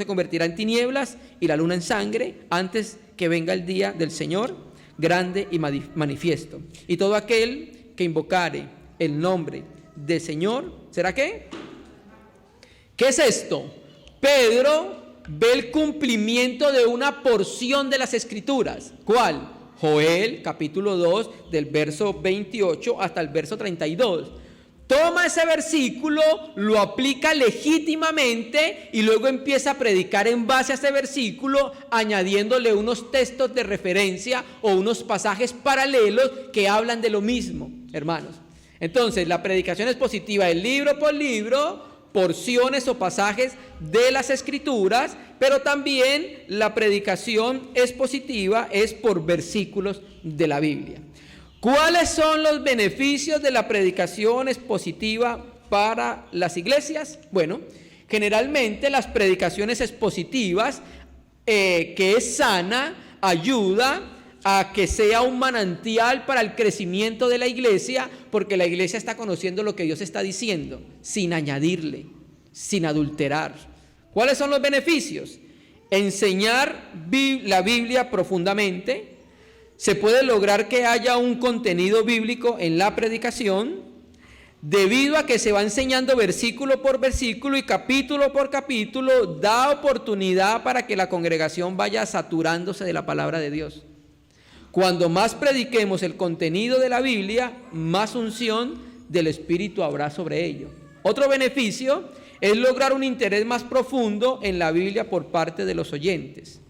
convertirá en tinieblas y la luna en sangre antes que venga el día del Señor grande y manifiesto. Y todo aquel que invocare el nombre del Señor ¿Será qué? ¿Qué es esto? Pedro ve el cumplimiento de una porción de las Escrituras. ¿Cuál? Joel, capítulo 2, del verso 28 hasta el verso 32. Toma ese versículo, lo aplica legítimamente y luego empieza a predicar en base a ese versículo, añadiéndole unos textos de referencia o unos pasajes paralelos que hablan de lo mismo, hermanos. Entonces, la predicación expositiva es libro por libro, porciones o pasajes de las Escrituras, pero también la predicación expositiva es por versículos de la Biblia. ¿Cuáles son los beneficios de la predicación expositiva para las iglesias? Bueno, generalmente las predicaciones expositivas, que es sana, ayuda a que sea un manantial para el crecimiento de la iglesia, porque la iglesia está conociendo lo que Dios está diciendo, sin añadirle, sin adulterar. ¿Cuáles son los beneficios? Enseñar la Biblia profundamente. Se puede lograr que haya un contenido bíblico en la predicación, debido a que se va enseñando versículo por versículo y capítulo por capítulo, da oportunidad para que la congregación vaya saturándose de la palabra de Dios. Cuando más prediquemos el contenido de la Biblia, más unción del Espíritu habrá sobre ello. Otro beneficio es lograr un interés más profundo en la Biblia por parte de los oyentes.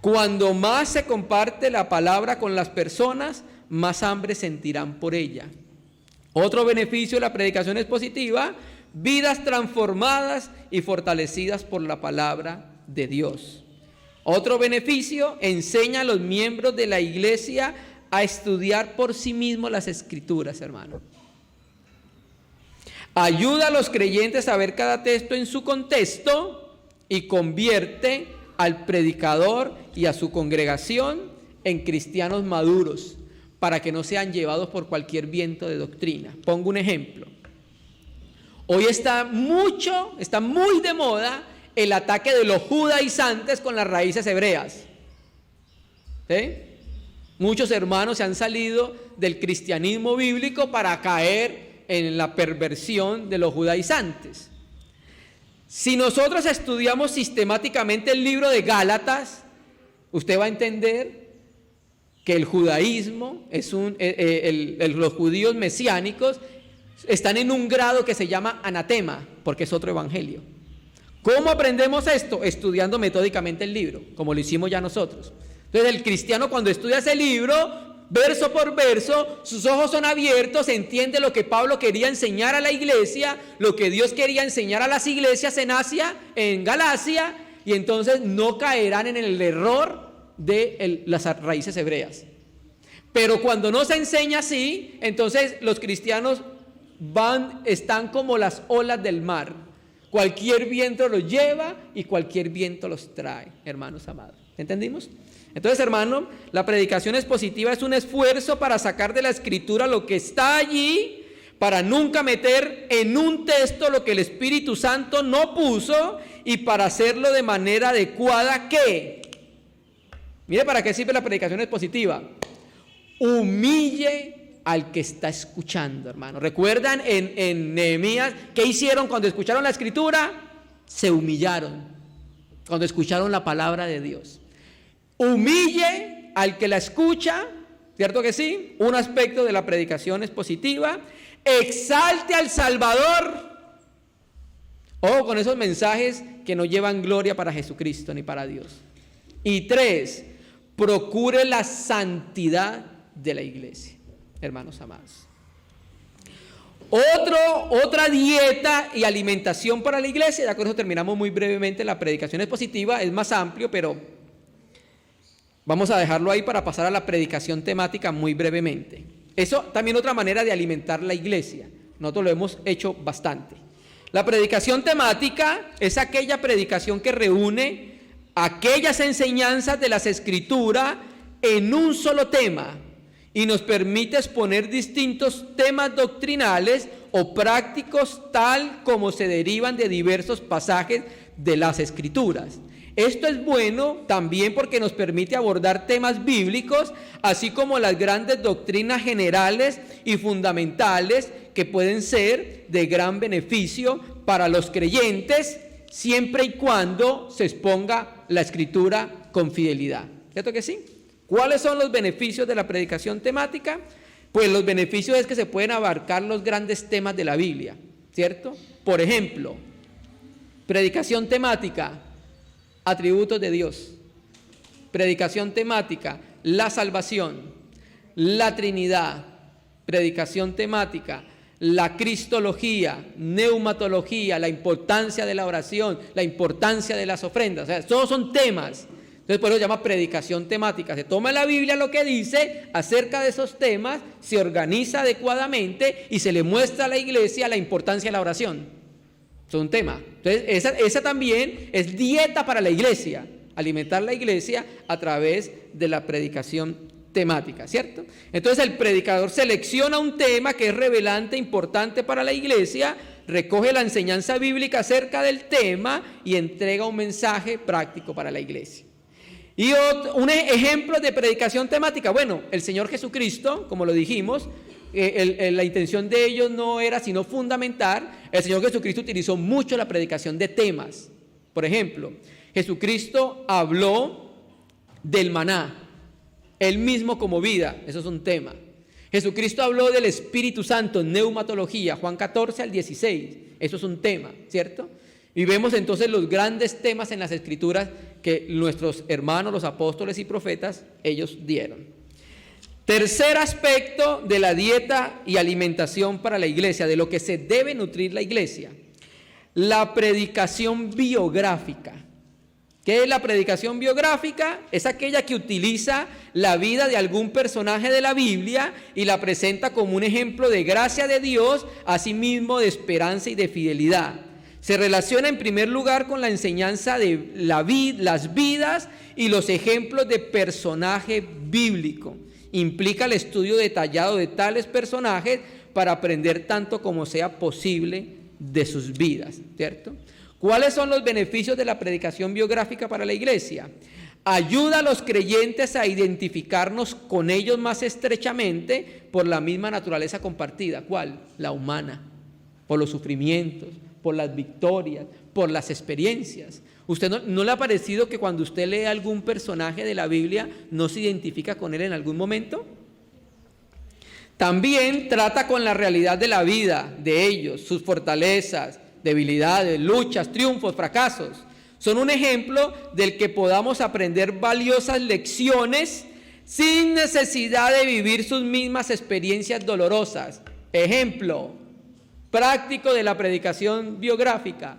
Cuando más se comparte la palabra con las personas, más hambre sentirán por ella. Otro beneficio de la predicación expositiva: vidas transformadas y fortalecidas por la palabra de Dios. Otro beneficio: enseña a los miembros de la iglesia a estudiar por sí mismos las Escrituras, hermano. Ayuda a los creyentes a ver cada texto en su contexto y convierte al predicador y a su congregación en cristianos maduros, para que no sean llevados por cualquier viento de doctrina. Pongo un ejemplo. Hoy está muy de moda el ataque de los judaizantes con las raíces hebreas. ¿Sí? Muchos hermanos se han salido del cristianismo bíblico para caer en la perversión de los judaizantes. Si nosotros estudiamos sistemáticamente el libro de Gálatas, usted va a entender que el judaísmo los judíos mesiánicos están en un grado que se llama anatema, porque es otro evangelio. ¿Cómo aprendemos esto? Estudiando metódicamente el libro, como lo hicimos ya nosotros. Entonces el cristiano, cuando estudia ese libro, verso por verso, sus ojos son abiertos, entiende lo que Pablo quería enseñar a la iglesia, lo que Dios quería enseñar a las iglesias en Asia, en Galacia, y entonces no caerán en el error de las raíces hebreas. Pero cuando no se enseña así, entonces los cristianos están como las olas del mar. Cualquier viento los lleva y cualquier viento los trae, hermanos amados. ¿Entendimos? Entonces, hermano, la predicación expositiva es un esfuerzo para sacar de la Escritura lo que está allí, para nunca meter en un texto lo que el Espíritu Santo no puso, y para hacerlo de manera adecuada. ¿Qué? Mire para qué sirve la predicación expositiva. Humille al que está escuchando, hermano. ¿Recuerdan en Nehemías qué hicieron cuando escucharon la Escritura? Se humillaron cuando escucharon la palabra de Dios. Humille al que la escucha, ¿cierto que sí? Un aspecto de la predicación expositiva. Exalte al Salvador. Ojo con esos mensajes que no llevan gloria para Jesucristo ni para Dios. Y 3, procure la santidad de la iglesia, hermanos amados. Otra dieta y alimentación para la iglesia. Ya con eso terminamos muy brevemente la predicación expositiva. Es más amplio, pero vamos a dejarlo ahí para pasar a la predicación temática muy brevemente. Eso también otra manera de alimentar la iglesia. Nosotros lo hemos hecho bastante. La predicación temática es aquella predicación que reúne aquellas enseñanzas de las Escrituras en un solo tema y nos permite exponer distintos temas doctrinales o prácticos tal como se derivan de diversos pasajes de las Escrituras. Esto es bueno también porque nos permite abordar temas bíblicos, así como las grandes doctrinas generales y fundamentales que pueden ser de gran beneficio para los creyentes, siempre y cuando se exponga la Escritura con fidelidad. ¿Cierto que sí? ¿Cuáles son los beneficios de la predicación temática? Pues los beneficios es que se pueden abarcar los grandes temas de la Biblia, ¿cierto? Por ejemplo, predicación temática, atributos de Dios. Predicación temática, la salvación, la Trinidad. Predicación temática, la cristología, neumatología, la importancia de la oración, la importancia de las ofrendas. O sea, todos son temas. Entonces por eso se llama predicación temática. Se toma la Biblia lo que dice acerca de esos temas, se organiza adecuadamente y se le muestra a la iglesia la importancia de la oración. Es un tema. Entonces esa también es dieta para la iglesia, alimentar la iglesia a través de la predicación temática, ¿cierto? Entonces el predicador selecciona un tema que es relevante, importante para la iglesia, recoge la enseñanza bíblica acerca del tema y entrega un mensaje práctico para la iglesia. Y un ejemplo de predicación temática, bueno, el Señor Jesucristo, como lo dijimos, la intención de ellos no era sino fundamentar. El Señor Jesucristo utilizó mucho la predicación de temas. Por ejemplo, Jesucristo habló del maná, Él mismo como vida, eso es un tema. Jesucristo habló del Espíritu Santo, neumatología, Juan 14 al 16, eso es un tema, ¿cierto? Y vemos entonces los grandes temas en las Escrituras que nuestros hermanos, los apóstoles y profetas, ellos dieron. Tercer aspecto de la dieta y alimentación para la iglesia, de lo que se debe nutrir la iglesia, la predicación biográfica. ¿Qué es la predicación biográfica? Es aquella que utiliza la vida de algún personaje de la Biblia y la presenta como un ejemplo de gracia de Dios, asimismo de esperanza y de fidelidad. Se relaciona en primer lugar con la enseñanza de las vidas y los ejemplos de personaje bíblico. Implica el estudio detallado de tales personajes para aprender tanto como sea posible de sus vidas, ¿cierto? ¿Cuáles son los beneficios de la predicación biográfica para la iglesia? Ayuda a los creyentes a identificarnos con ellos más estrechamente por la misma naturaleza compartida. ¿Cuál? La humana, por los sufrimientos, por las victorias, por las experiencias. ¿Usted no le ha parecido que cuando usted lee algún personaje de la Biblia no se identifica con él en algún momento? También trata con la realidad de la vida de ellos, sus fortalezas, debilidades, luchas, triunfos, fracasos. Son un ejemplo del que podamos aprender valiosas lecciones sin necesidad de vivir sus mismas experiencias dolorosas. Ejemplo práctico de la predicación biográfica,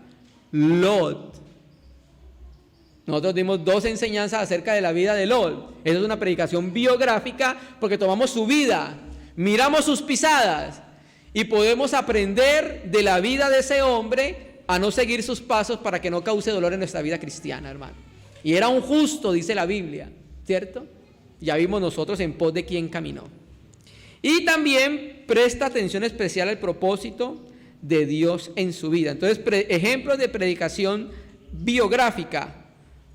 Lot. Nosotros dimos 2 enseñanzas acerca de la vida de Lot. Esa es una predicación biográfica porque tomamos su vida, miramos sus pisadas y podemos aprender de la vida de ese hombre a no seguir sus pasos para que no cause dolor en nuestra vida cristiana, hermano. Y era un justo, dice la Biblia, ¿cierto? Ya vimos nosotros en pos de quién caminó. Y también presta atención especial al propósito de Dios en su vida. Entonces, ejemplos de predicación biográfica: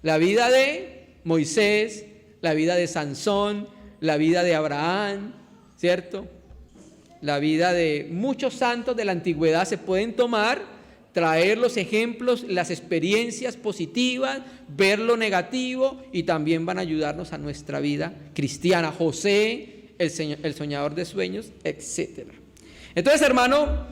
la vida de Moisés, la vida de Sansón, la vida de Abraham, ¿cierto? La vida de muchos santos de la antigüedad se pueden tomar, traer los ejemplos, las experiencias positivas, ver lo negativo y también van a ayudarnos a nuestra vida cristiana. José, el soñador de sueños, etc. Entonces, hermano,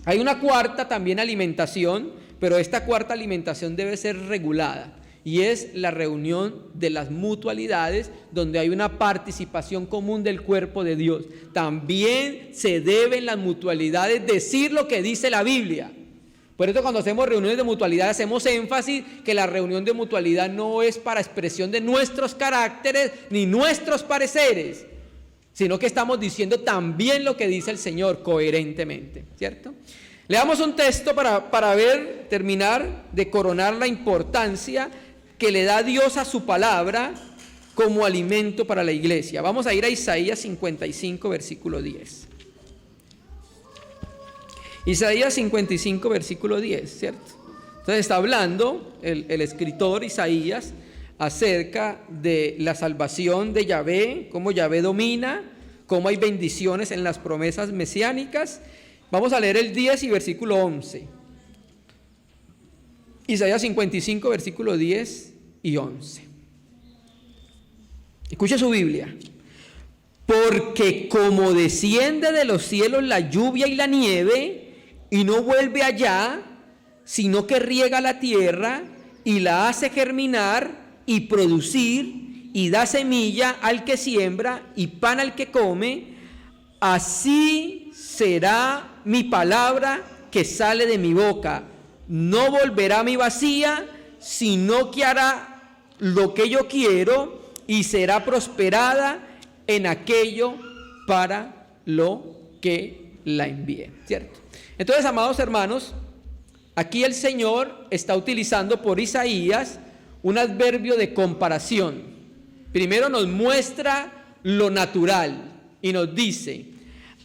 hay una cuarta también alimentación, pero esta cuarta alimentación debe ser regulada. Y es la reunión de las mutualidades, donde hay una participación común del cuerpo de Dios. También se deben las mutualidades decir lo que dice la Biblia. Por eso cuando hacemos reuniones de mutualidad hacemos énfasis que la reunión de mutualidad no es para expresión de nuestros caracteres ni nuestros pareceres, sino que estamos diciendo también lo que dice el Señor coherentemente, ¿cierto? Leamos un texto para terminar de coronar la importancia que le da Dios a su palabra como alimento para la iglesia. Vamos a ir a Isaías 55, versículo 10. Isaías 55, versículo 10, ¿cierto? Entonces está hablando el escritor Isaías acerca de la salvación de Yahvé, cómo Yahvé domina, cómo hay bendiciones en las promesas mesiánicas. Vamos a leer el 10 y versículo 11. Isaías 55, versículo 10 y 11. Escuche su Biblia. Porque como desciende de los cielos la lluvia y la nieve, y no vuelve allá, sino que riega la tierra y la hace germinar y producir, y da semilla al que siembra y pan al que come, así será mi palabra que sale de mi boca. No volverá a mi vacía, sino que hará lo que yo quiero y será prosperada en aquello para lo que la envíe. ¿Cierto? Entonces, amados hermanos, aquí el Señor está utilizando por Isaías un adverbio de comparación. Primero nos muestra lo natural y nos dice,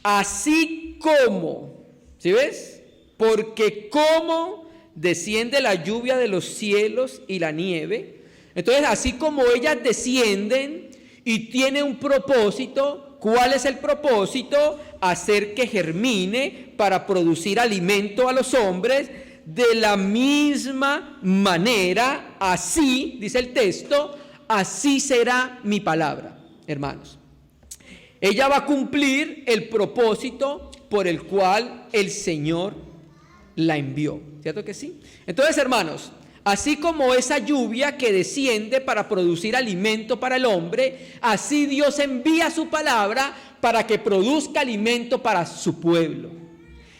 así como, ¿sí ves? Porque como desciende la lluvia de los cielos y la nieve, entonces así como ellas descienden y tiene un propósito, ¿cuál es el propósito? Hacer que germine para producir alimento a los hombres. De la misma manera, así, dice el texto, así será mi palabra, hermanos. Ella va a cumplir el propósito por el cual el Señor la envió, ¿cierto que sí? Entonces, hermanos, así como esa lluvia que desciende para producir alimento para el hombre, así Dios envía su palabra para que produzca alimento para su pueblo.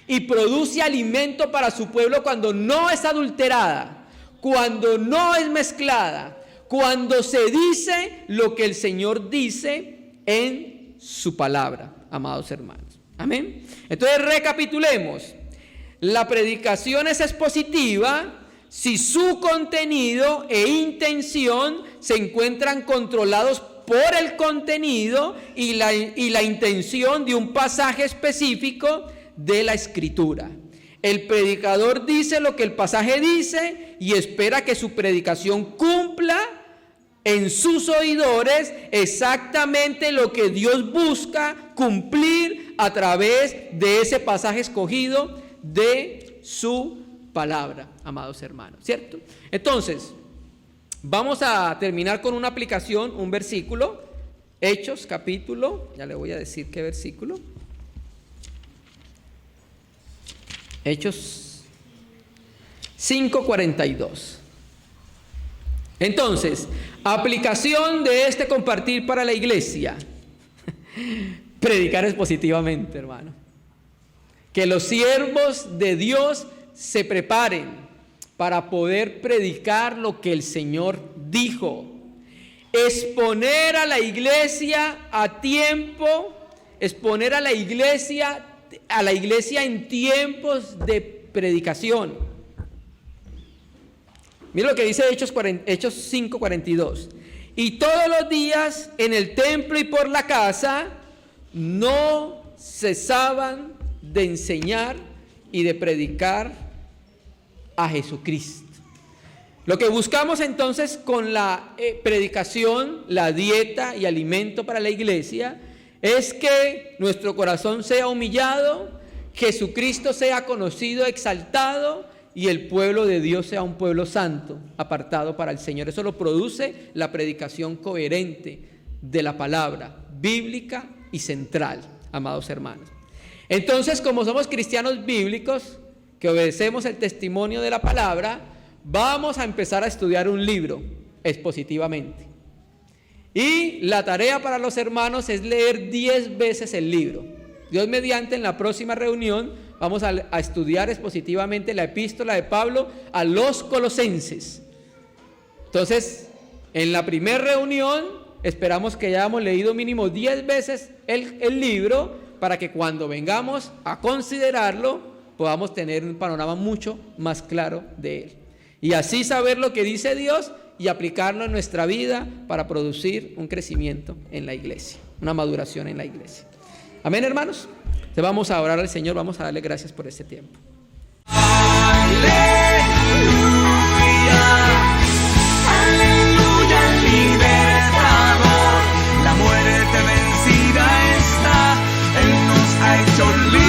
Y produce alimento para su pueblo cuando no es adulterada, cuando no es mezclada, cuando se dice lo que el Señor dice en su palabra, amados hermanos. Amén. Entonces recapitulemos. La predicación es expositiva si su contenido e intención se encuentran controlados por el contenido y la intención de un pasaje específico de la Escritura. El predicador dice lo que el pasaje dice y espera que su predicación cumpla en sus oidores exactamente lo que Dios busca cumplir a través de ese pasaje escogido de su palabra, amados hermanos, ¿cierto? Entonces, vamos a terminar con una aplicación, un versículo, Hechos capítulo, ya le voy a decir qué versículo. Hechos 5:42. Entonces, aplicación de este compartir para la iglesia. Predicar expositivamente, hermano. Que los siervos de Dios se preparen para poder predicar lo que el Señor dijo. Exponer a la iglesia a tiempo, exponer a la iglesia en tiempos de predicación. Mira lo que dice Hechos 5:42. Y todos los días en el templo y por la casa no cesaban de enseñar y de predicar a Jesucristo. Lo que buscamos entonces con la predicación, la dieta y alimento para la iglesia es que nuestro corazón sea humillado, Jesucristo sea conocido, exaltado y el pueblo de Dios sea un pueblo santo, apartado para el Señor. Eso lo produce la predicación coherente de la palabra bíblica y central, amados hermanos. Entonces, como somos cristianos bíblicos, que obedecemos el testimonio de la palabra, vamos a empezar a estudiar un libro expositivamente. Y la tarea para los hermanos es leer 10 veces el libro. Dios mediante, en la próxima reunión vamos a estudiar expositivamente la epístola de Pablo a los Colosenses. Entonces, en la primera reunión esperamos que hayamos leído mínimo 10 veces el libro para que cuando vengamos a considerarlo podamos tener un panorama mucho más claro de él. Y así saber lo que dice Dios y aplicarlo en nuestra vida para producir un crecimiento en la iglesia, una maduración en la iglesia. Amén, hermanos. Entonces vamos a orar al Señor, vamos a darle gracias por este tiempo. Aleluya. hecho libre.